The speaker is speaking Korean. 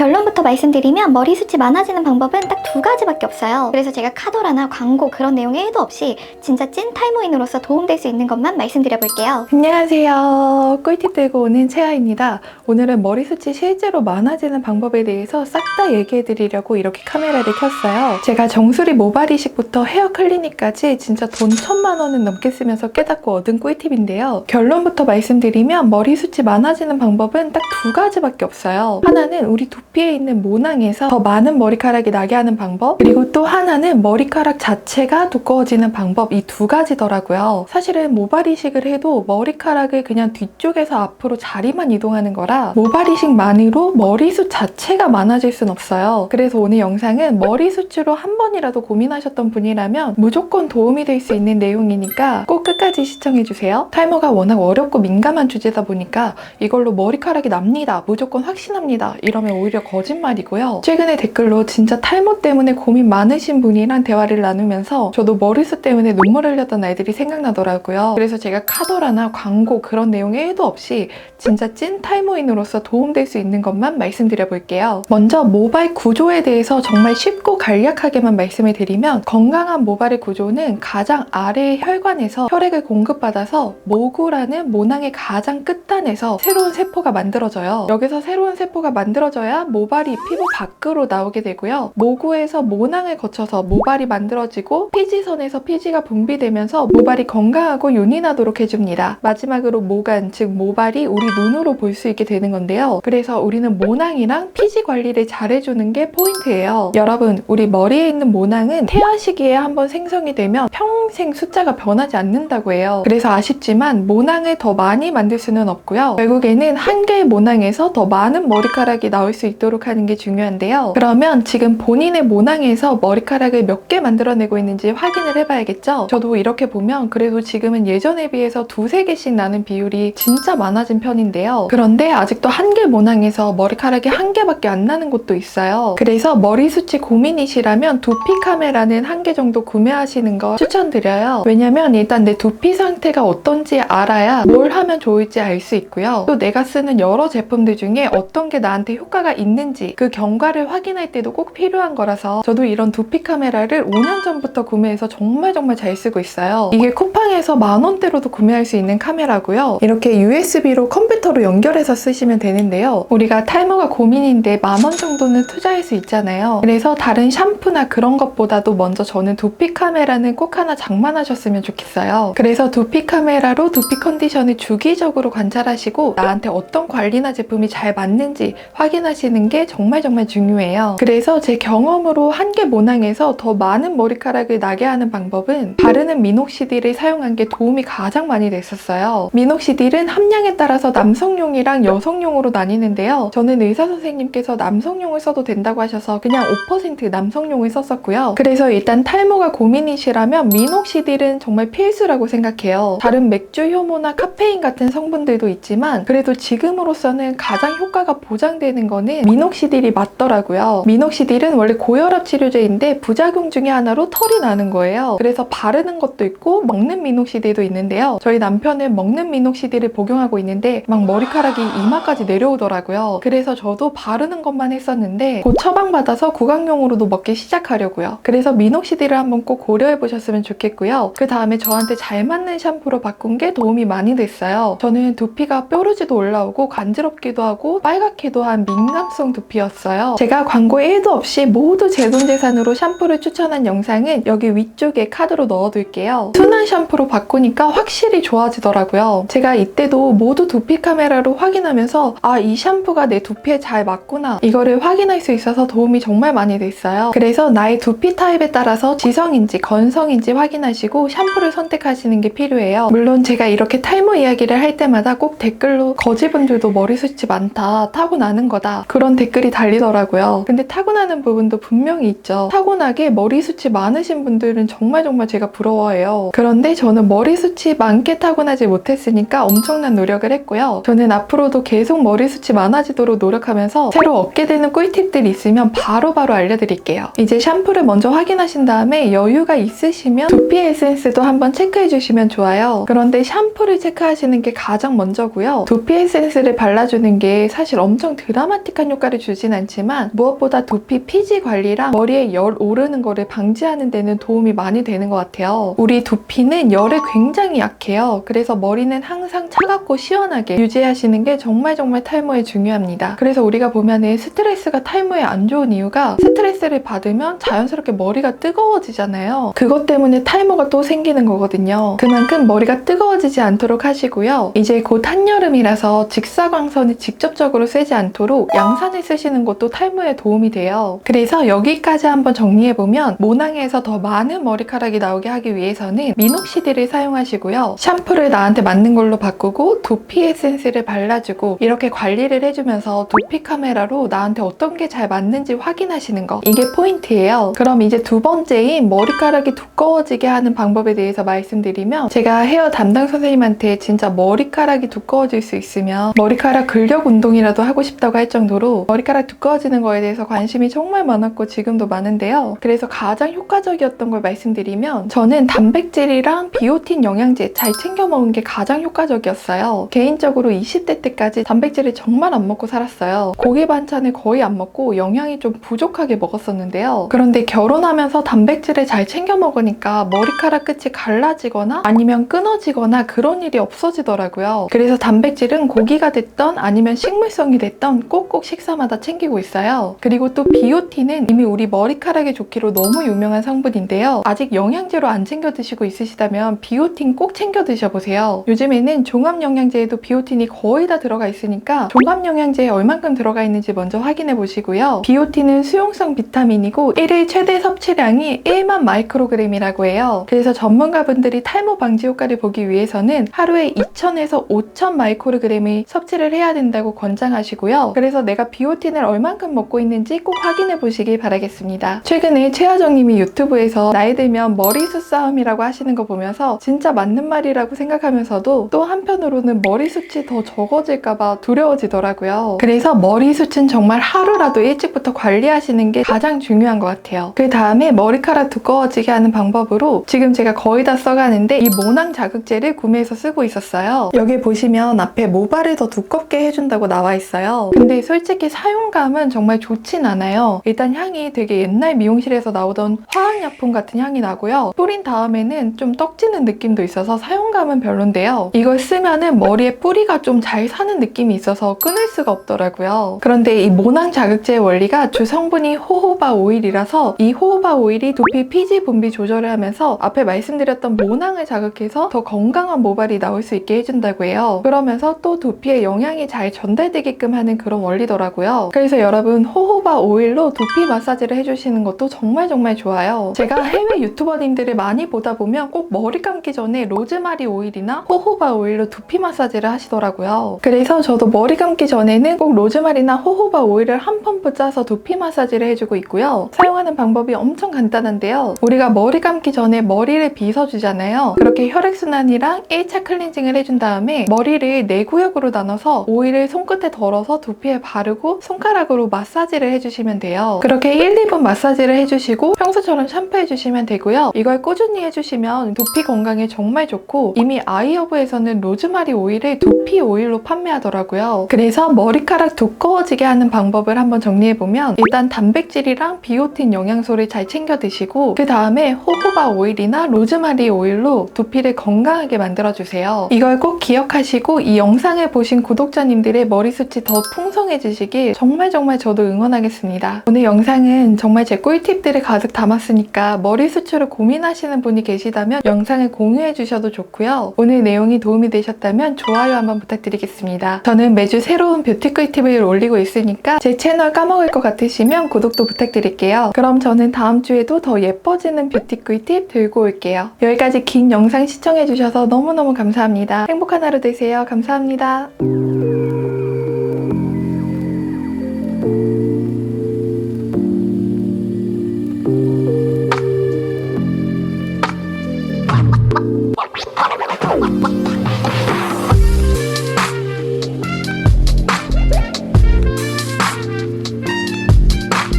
결론부터 말씀드리면 머리 숱이 많아지는 방법은 딱 두 가지밖에 없어요. 그래서 제가 카더라나 광고 그런 내용에 1도 없이 진짜 찐 탈모인으로서 도움될 수 있는 것만 말씀드려 볼게요. 안녕하세요. 꿀팁 들고 오는 채아입니다. 오늘은 머리숱이 실제로 많아지는 방법에 대해서 싹 다 얘기해 드리려고 이렇게 카메라를 켰어요. 제가 정수리 모발 이식부터 헤어 클리닉까지 진짜 돈 1000만 원은 넘게 쓰면서 깨닫고 얻은 꿀팁인데요. 결론부터 말씀드리면 머리숱이 많아지는 방법은 딱 두 가지밖에 없어요. 하나는 우리 두피에 있는 모낭에서 더 많은 머리카락이 나게 하는 방법, 그리고 또 하나는 머리카락 자체가 두꺼워지는 방법, 이 두 가지더라고요. 사실은 모발 이식을 해도 머리카락을 그냥 뒤쪽에서 앞으로 자리만 이동하는 거라 모발 이식만으로 머리숱 자체가 많아질 순 없어요. 그래서 오늘 영상은 머리숱으로 한 번이라도 고민하셨던 분이라면 무조건 도움이 될 수 있는 내용이니까 꼭 끝까지 시청해주세요. 탈모가 워낙 어렵고 민감한 주제다 보니까 이걸로 머리카락이 납니다, 무조건 확신합니다, 이러면 오히려 거짓말이고요. 최근에 댓글로 진짜 탈모 때문에 고민 많으신 분이랑 대화를 나누면서 저도 머리숱 때문에 눈물 흘렸던 아이들이 생각나더라고요. 그래서 제가 카더라나 광고 그런 내용에 1도 없이 진짜 찐 탈모인으로서 도움될 수 있는 것만 말씀드려 볼게요. 먼저 모발 구조에 대해서 정말 쉽고 간략하게만 말씀을 드리면, 건강한 모발의 구조는 가장 아래의 혈관에서 혈액을 공급받아서 모구라는 모낭의 가장 끝단에서 새로운 세포가 만들어져요. 여기서 새로운 세포가 만들어져야 모발이 피부 밖으로 나오게 되고요. 모구에서 모낭을 거쳐서 모발이 만들어지고 피지선에서 피지가 분비되면서 모발이 건강하고 윤이 나도록 해줍니다. 마지막으로 모간, 즉 모발이 우리 눈으로 볼 수 있게 되는 건데요. 그래서 우리는 모낭이랑 피지 관리를 잘해주는 게 포인트예요. 여러분, 우리 머리에 있는 모낭은 태아 시기에 한번 생성이 되면 평생 숫자가 변하지 않는다고 해요. 그래서 아쉽지만 모낭을 더 많이 만들 수는 없고요. 결국에는 한 개의 모낭에서 더 많은 머리카락이 나올 수 있도록 하는 게 중요한데요. 그러면 지금 본인의 모낭에서 머리카락을 몇 개 만들어내고 있는지 확인을 해봐야겠죠? 저도 이렇게 보면 그래도 지금은 예전에 비해서 2~3개씩 나는 비율이 진짜 많아진 편인데요. 그런데 아직도 한 개 모낭에서 머리카락이 한 개밖에 안 나는 곳도 있어요. 그래서 머리숱이 고민이시라면 두피 카메라는 한 개 정도 구매하시는 거 추천드려요. 왜냐면 일단 내 두피 상태가 어떤지 알아야 뭘 하면 좋을지 알 수 있고요. 또 내가 쓰는 여러 제품들 중에 어떤 게 나한테 효과가 있는지 그 경과를 확인할 때도 꼭 필요한 거라서 저도 이런 두피 카메라를 5년 전부터 구매해서 정말 잘 쓰고 있어요. 이게 쿠팡에서 10,000원대로도 구매할 수 있는 카메라고요. 이렇게 USB로 컴퓨터로 연결해서 쓰시면 되는데요. 우리가 탈모가 고민인데 10,000원 정도는 투자할 수 있잖아요. 그래서 다른 샴푸나 그런 것보다도 먼저 저는 두피 카메라는 꼭 하나 장만하셨으면 좋겠어요. 그래서 두피 카메라로 두피 컨디션을 주기적으로 관찰하시고 나한테 어떤 관리나 제품이 잘 맞는지 확인하시는 게 정말 중요해요. 그래서 제 경험으로 한 개 모낭에서 더 많은 머리카락을 나게 하는 방법은 바르는 미녹시딜을 사용한 게 도움이 가장 많이 됐었어요. 미녹시딜은 함량에 따라서 남성용이랑 여성용으로 나뉘는데요. 저는 의사 선생님께서 남성용을 써도 된다고 하셔서 그냥 5% 남성용을 썼었고요. 그래서 일단 탈모가 고민이시라면 미녹시딜은 정말 필수라고 생각해요. 다른 맥주 효모나 카페인 같은 성분들도 있지만 그래도 지금으로서는 가장 효과가 보장되는 거는 미녹시딜이 맞더라고요. 미녹시딜은 원래 고혈압 치료제인데 부작용 중에 하나로 털이 나는 거예요. 그래서 바르는 것도 있고 먹는 미녹시딜도 있는데요. 저희 남편은 먹는 미녹시딜을 복용하고 있는데 막 머리카락이 이마까지 내려오더라고요. 그래서 저도 바르는 것만 했었는데 곧 처방받아서 구강용으로도 먹기 시작하려고요. 그래서 미녹시딜을 한번 꼭 고려해 보셨으면 좋겠고요. 그 다음에 저한테 잘 맞는 샴푸로 바꾼 게 도움이 많이 됐어요. 저는 두피가 뾰루지도 올라오고 간지럽기도 하고 빨갛기도 한 민감성 두피였어요. 제가 광고에 1도 없이 모두 제 돈 재산으로 샴푸를 추천한 영상은 여기 위쪽에 카드로 넣어둘게요. 순한 샴푸로 바꾸니까 확실히 좋아지더라고요. 제가 이때도 모두 두피 카메라로 확인하면서 아, 이 샴푸가 내 두피에 잘 맞구나, 이거를 확인할 수 있어서 도움이 정말 많이 됐어요. 그래서 나의 두피 타입에 따라서 지성인지 건성인지 확인하시고 샴푸를 선택하시는 게 필요해요. 물론 제가 이렇게 탈모 이야기를 할 때마다 꼭 댓글로 거지분들도 머리숱이 많다, 타고나는 거다, 그런 댓글이 달리더라고요. 근데 타고나는 부분도 분명히 있죠. 타고나게 머리숱이 많으신 분들은 정말 제가 부러워해요. 그런데 저는 머리숱이 많게 타고나지 못했으니까 엄청난 노력을 했고요. 저는 앞으로도 계속 머리숱이 많아지도록 노력하면서 새로 얻게 되는 꿀팁들이 있으면 바로바로 알려드릴게요. 이제 샴푸를 먼저 확인하신 다음에 여유가 있으시면 두피 에센스도 한번 체크해 주시면 좋아요. 그런데 샴푸를 체크하시는 게 가장 먼저고요. 두피 에센스를 발라주는 게 사실 엄청 드라마틱한 효과를 주진 않지만 무엇보다 두피 피지 관리랑 머리에 열 오르는 거를 방지하는 데는 도움이 많이 되는 것 같아요. 우리 두피는 열에 굉장히 약해요. 그래서 머리는 항상 차갑고 시원하게 유지하시는 게 정말 탈모에 중요합니다. 그래서 우리가 보면은 스트레스가 탈모에 안 좋은 이유가 스트레스를 받으면 자연스럽게 머리가 뜨거워지잖아요. 그것 때문에 탈모가 또 생기는 거거든요. 그만큼 머리가 뜨거워지지 않도록 하시고요. 이제 곧 한여름이라서 직사광선이 직접적으로 쐬지 않도록 양산을 쓰시는 것도 탈모에 도움이 돼요. 그래서 여기까지 한번 정리해보면 모낭에서 더 많은 머리카락이 나오게 하기 위해서는 미녹시딜을 사용하시고요. 샴푸를 나한테 맞는 걸로 바꾸고 두피 에센스를 발라주고 이렇게 관리를 해주면서 두피 카메라로 나한테 어떤 게 잘 맞는지 확인하시는 거, 이게 포인트예요. 그럼 이제 두 번째인 머리카락이 두꺼워지게 하는 방법에 대해서 말씀드리면, 제가 헤어 담당 선생님한테 진짜 머리카락이 두꺼워질 수 있으면 머리카락 근력 운동이라도 하고 싶다고 할 정도로 머리카락 두꺼워지는 거에 대해서 관심이 정말 많았고 지금도 많은데요. 그래서 가장 효과적이었던 걸 말씀드리면, 저는 단백질이랑 비오틴 영양제 잘 챙겨 먹은 게 가장 효과적이었어요. 개인적으로 20대 때까지 단백질을 정말 안 먹고 살았어요. 고기 반찬을 거의 안 먹고 영양이 좀 부족하게 먹었었는데요. 그런데 결혼하면서 단백질을 잘 챙겨 먹으니까 머리카락 끝이 갈라지거나 아니면 끊어지거나 그런 일이 없어지더라고요. 그래서 단백질은 고기가 됐던 아니면 식물성이 됐던 꼭꼭 식사마다 챙기고 있어요. 그리고 또 비오틴은 이미 우리 머리카락에 좋기로 너무 유명한 성분인데요. 아직 영양제로 안 챙겨 드시고 있으시다면 비오틴 꼭 챙겨 드셔보세요. 요즘에는 종합영양제에도 비오틴이 거의 다 들어가 있으니까 종합영양제에 얼만큼 들어가 있는지 먼저 확인해 보시고요. 비오틴은 수용성 비타민이고 1일 최대 섭취량이 1만 마이크로그램이라고 해요. 그래서 전문가분들이 탈모 방지 효과를 보기 위해서는 하루에 2000에서 5000 마이크로그램을 섭취를 해야 된다고 권장하시고요. 그래서 내가 비오틴을 얼만큼 먹고 있는지 꼭 확인해 보시길 바라겠습니다. 최근에 최하정님이 유튜브에서 나이 들면 머리숱 싸움이라고 하시는 거 보면서 진짜 맞는 말이라고 생각하면서도 또 한편으로는 머리숱이 더 적어질까봐 두려워지더라고요. 그래서 머리숱은 정말 하루라도 일찍부터 관리하시는 게 가장 중요한 것 같아요. 그 다음에 머리카락 두꺼워지게 하는 방법으로 지금 제가 거의 다 써가는데 이 모낭 자극제를 구매해서 쓰고 있었어요. 여기 보시면 앞에 모발을 더 두껍게 해준다고 나와 있어요. 근데 솔직히 사용감은 정말 좋진 않아요. 일단 향이 되게 옛날 미용실에서 나오던 화학약품 같은 향이 나고요. 뿌린 다음에는 좀 떡지는 느낌도 있어서 사용감은 별론데요. 이걸 쓰면은 머리에 뿌리가 좀 잘 사는 느낌이 있어서 끊을 수가 없더라고요. 그런데 이 모낭 자극제의 원리가 주 성분이 호호바 오일이라서 이 호호바 오일이 두피 피지 분비 조절을 하면서 앞에 말씀드렸던 모낭을 자극해서 더 건강한 모발이 나올 수 있게 해준다고 해요. 그러면서 또 두피에 영양이 잘 전달되게끔 하는 그런 원리더라고요. 그래서 여러분 호호바 오일로 두피 마사지를 해주시는 것도 정말 좋아요. 제가 해외 유튜버님들을 많이 보다 보면 꼭 머리 감기 전에 로즈마리 오일이나 호호바 오일로 두피 마사지를 하시더라고요. 그래서 저도 머리 감기 전에는 꼭 로즈마리나 호호바 오일을 한 펌프 짜서 두피 마사지를 해주고 있고요. 사용하는 방법이 엄청 간단한데요. 우리가 머리 감기 전에 머리를 빗어주잖아요. 그렇게 혈액순환이랑 1차 클렌징을 해준 다음에 머리를 4구역으로 나눠서 오일을 손끝에 덜어서 두피에 바르고 손가락으로 마사지를 해주시면 돼요. 그렇게 1, 2분 마사지를 해주시고 평소처럼 샴푸해주시면 되고요. 이걸 꾸준히 해주시면 두피 건강에 정말 좋고, 이미 아이허브에서는 로즈마리 오일을 두피 오일로 판매하더라고요. 그래서 머리카락 두꺼워지게 하는 방법을 한번 정리해보면, 일단 단백질이랑 비오틴 영양소를 잘 챙겨 드시고 그 다음에 호호바 오일이나 로즈마리 오일로 두피를 건강하게 만들어주세요. 이걸 꼭 기억하시고 이 영상을 보신 구독자님들의 머리숱이 더 풍성해지시길 정말 저도 응원하겠습니다. 오늘 영상은 정말 제 꿀팁들을 가득 담았으니까 머리숱으로 고민하시는 분이 계시다면 영상을 공유해 주셔도 좋고요. 오늘 내용이 도움이 되셨다면 좋아요 한번 부탁드리겠습니다. 저는 매주 새로운 뷰티 꿀팁을 올리고 있으니까 제 채널 까먹을 것 같으시면 구독도 부탁드릴게요. 그럼 저는 다음 주에도 더 예뻐지는 뷰티 꿀팁 들고 올게요. 여기까지 긴 영상 시청해주셔서 너무너무 감사합니다. 행복한 하루 되세요. 감사합니다.